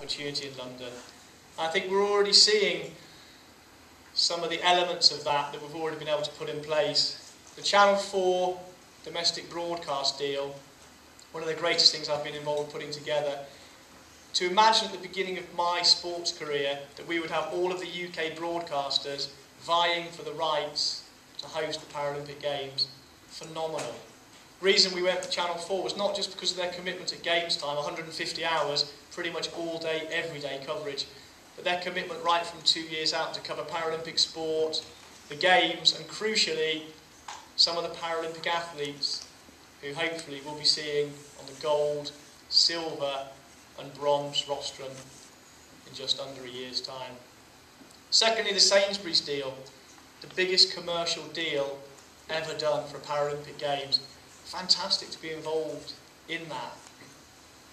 opportunity in London. I think we're already seeing some of the elements of that we've already been able to put in place. The Channel 4 domestic broadcast deal, one of the greatest things I've been involved in putting together. To imagine at the beginning of my sports career that we would have all of the UK broadcasters vying for the rights to host the Paralympic Games, phenomenal. The reason we went for Channel 4 was not just because of their commitment at Games time, 150 hours, pretty much all day, every day coverage, but their commitment right from 2 years out to cover Paralympic sport, the Games, and crucially, some of the Paralympic athletes who hopefully we'll be seeing on the gold, silver and bronze rostrum in just under a year's time. Secondly, the Sainsbury's deal, the biggest commercial deal ever done for Paralympic Games. Fantastic to be involved in that.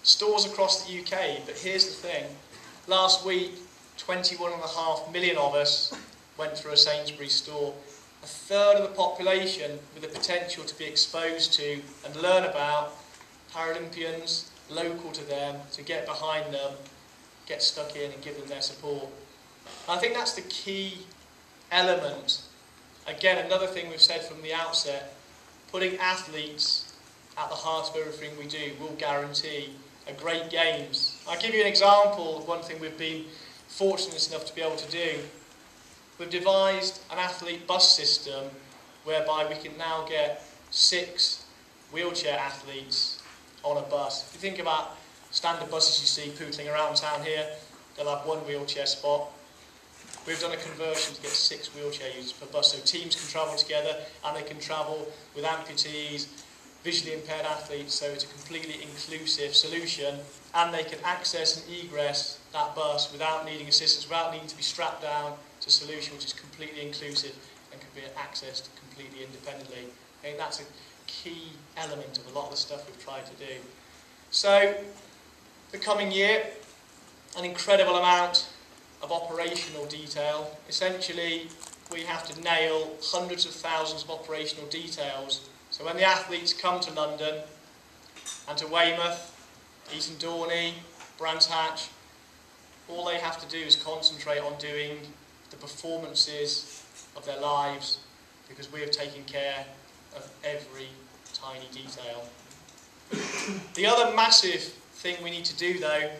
Stores across the UK, but here's the thing. Last week, 21.5 million of us went through a Sainsbury's store. A third of the population with the potential to be exposed to and learn about Paralympians, local to them, to get behind them, get stuck in and give them their support. And I think that's the key element. Again, another thing we've said from the outset, putting athletes at the heart of everything we do will guarantee a great Games. I'll give you an example of one thing we've been fortunate enough to be able to do. We've devised an athlete bus system whereby we can now get 6 wheelchair athletes on a bus. If you think about standard buses you see pootling around town here, they'll have 1 wheelchair spot. We've done a conversion to get 6 wheelchair users per bus, so teams can travel together and they can travel with amputees, visually impaired athletes, so it's a completely inclusive solution, and they can access and egress that bus without needing assistance, without needing to be strapped down. It's a solution which is completely inclusive and can be accessed completely independently. I think that's a key element of a lot of the stuff we've tried to do. So, the coming year, an incredible amount of operational detail. Essentially, we have to nail hundreds of thousands of operational details. So when the athletes come to London and to Weymouth, Eton Dorney, Brands Hatch, all they have to do is concentrate on doing the performances of their lives, because we have taken care of every tiny detail. The other massive thing we need to do, though,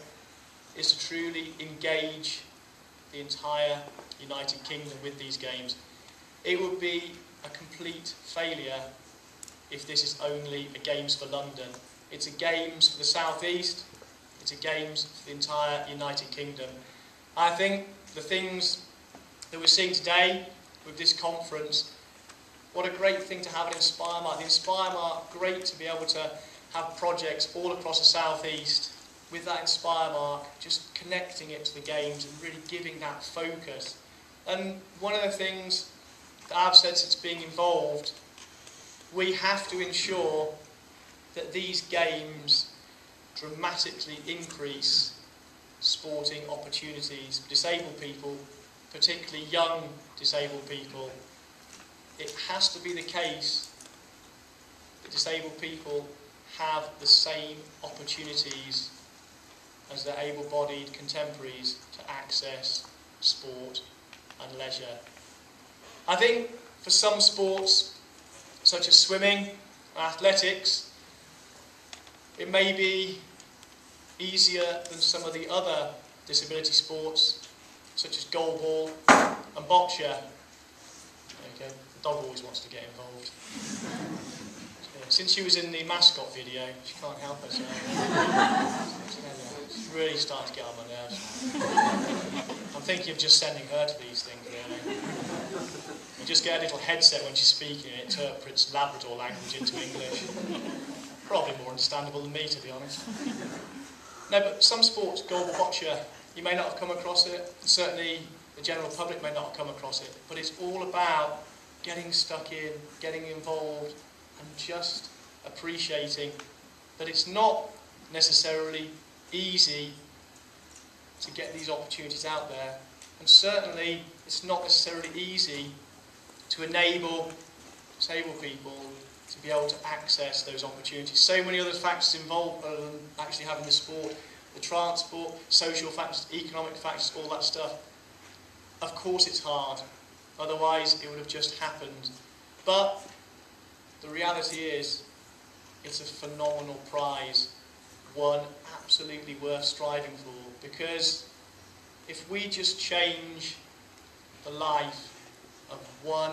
is to truly engage the entire United Kingdom with these games. It would be a complete failure if this is only a Games for London. It's a Games for the South East, it's a Games for the entire United Kingdom. I think the things that we're seeing today with this conference, what a great thing to have an Inspire Mark. The Inspire Mark, great to be able to have projects all across the South East with that Inspire Mark, just connecting it to the Games and really giving that focus. And one of the things that I've said since being involved, we have to ensure that these Games dramatically increase sporting opportunities for disabled people, particularly young disabled people. It has to be the case that disabled people have the same opportunities as their able-bodied contemporaries to access sport and leisure. I think for some sports, such as swimming and athletics, it may be easier than some of the other disability sports, such as goalball and boccia. Okay, the dog always wants to get involved. Since she was in the mascot video, she can't help herself. It's really starting to get on my nerves. I'm thinking of just sending her to these things, really. We just get a little headset when she's speaking, it interprets Labrador language into English. Probably more understandable than me, to be honest. No, but some sports, goalball, boccia, you may not have come across it. Certainly the general public may not have come across it. But it's all about getting stuck in, getting involved, and just appreciating that it's not necessarily easy to get these opportunities out there, and certainly it's not necessarily easy to enable disabled people to be able to access those opportunities. So many other factors involved other than actually having the sport. the transport, social factors, economic factors, all that stuff. Of course it's hard, otherwise it would have just happened. But the reality is, it's a phenomenal prize, one absolutely worth striving for, because if we just change the life of one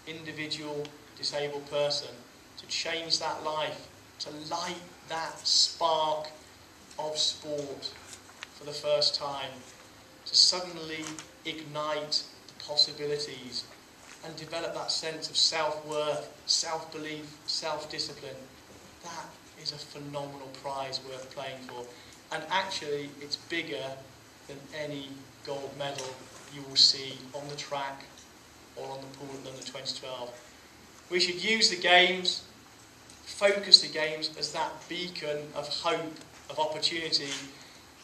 individual disabled person, to change that life, to light that spark of sport for the first time, to suddenly ignite the possibilities and develop that sense of self-worth, self-belief, self-discipline, that is a phenomenal prize worth playing for. And actually, it's bigger than any gold medal you will see on the track or on the pool at London 2012. We should use the games, focus the games as that beacon of hope, of opportunity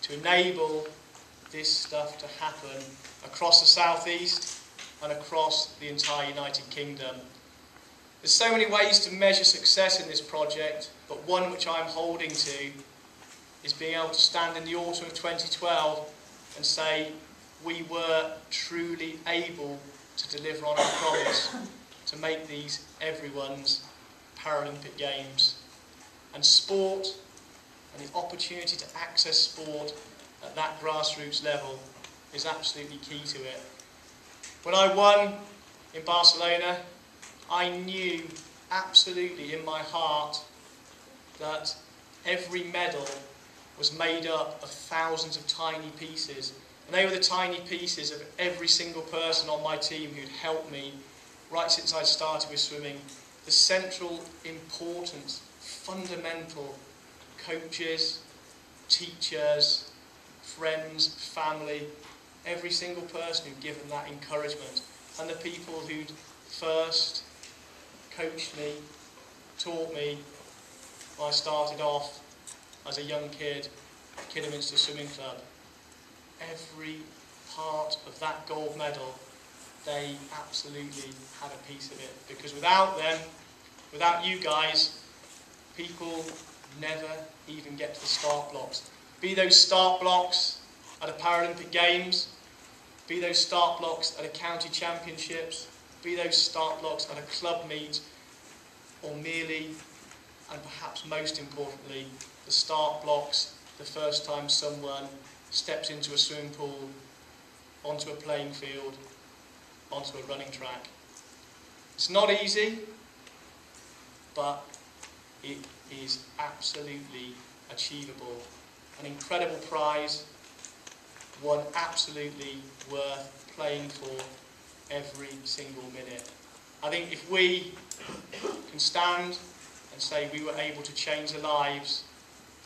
to enable this stuff to happen across the South East and across the entire United Kingdom. There's so many ways to measure success in this project, but one which I'm holding to is being able to stand in the autumn of 2012 and say we were truly able to deliver on our promise to make these everyone's Paralympic Games. And sport and the opportunity to access sport at that grassroots level is absolutely key to it. When I won in Barcelona, I knew absolutely in my heart that every medal was made up of thousands of tiny pieces. And they were the tiny pieces of every single person on my team who'd helped me right since I started with swimming. The central, important, fundamental coaches, teachers, friends, family, every single person who'd given that encouragement, and the people who'd first coached me, taught me when I started off as a young kid at Kidderminster Swimming Club. Every part of that gold medal, they absolutely had a piece of it, because without them, without you guys, people never even get to the start blocks. Be those start blocks at a Paralympic Games, be those start blocks at a county championships, be those start blocks at a club meet, or merely, and perhaps most importantly, the start blocks the first time someone steps into a swimming pool, onto a playing field, onto a running track. It's not easy, but it is absolutely achievable. An incredible prize, one absolutely worth playing for every single minute. I think if we can stand and say we were able to change the lives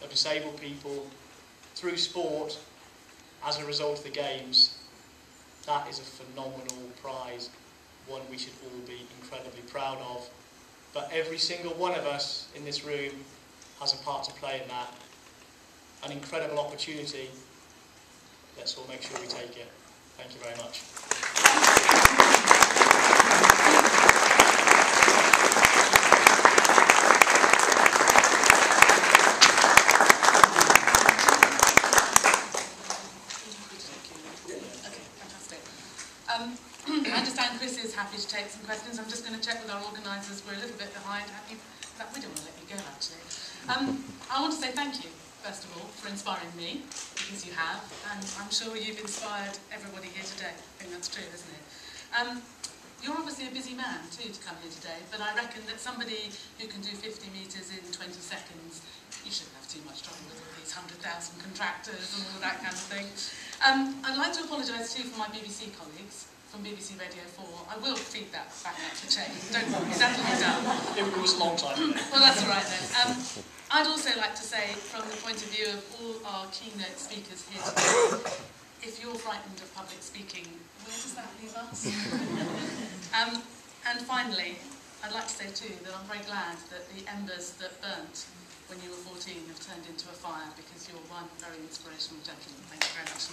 of disabled people through sport as a result of the Games, that is a phenomenal prize, one we should all be incredibly proud of. But every single one of us in this room has a part to play in that. An incredible opportunity. Let's all make sure we take it. Thank you very much. I understand Chris is happy to take some questions. I'm just going to check with our organisers. We're a little bit behind. We don't want to let you go, actually. I want to say thank you, first of all, for inspiring me, because you have, and I'm sure you've inspired everybody here today. I think that's true, isn't it? You're obviously a busy man, too, to come here today, but I reckon that somebody who can do 50 metres in 20 seconds, you shouldn't have too much trouble with all these 100,000 contractors and all of that kind of thing. I'd like to apologise, too, for my BBC colleagues from BBC Radio 4. I will feed that back up the chain. Don't worry, that'll be done. It was a long time ago. Well, that's all right then. I'd also like to say, from the point of view of all our keynote speakers here today, if you're frightened of public speaking, where does that leave us? And finally, I'd like to say too that I'm very glad that the embers that burnt when you were 14 have turned into a fire, because you're one very inspirational gentleman. Thank you very much.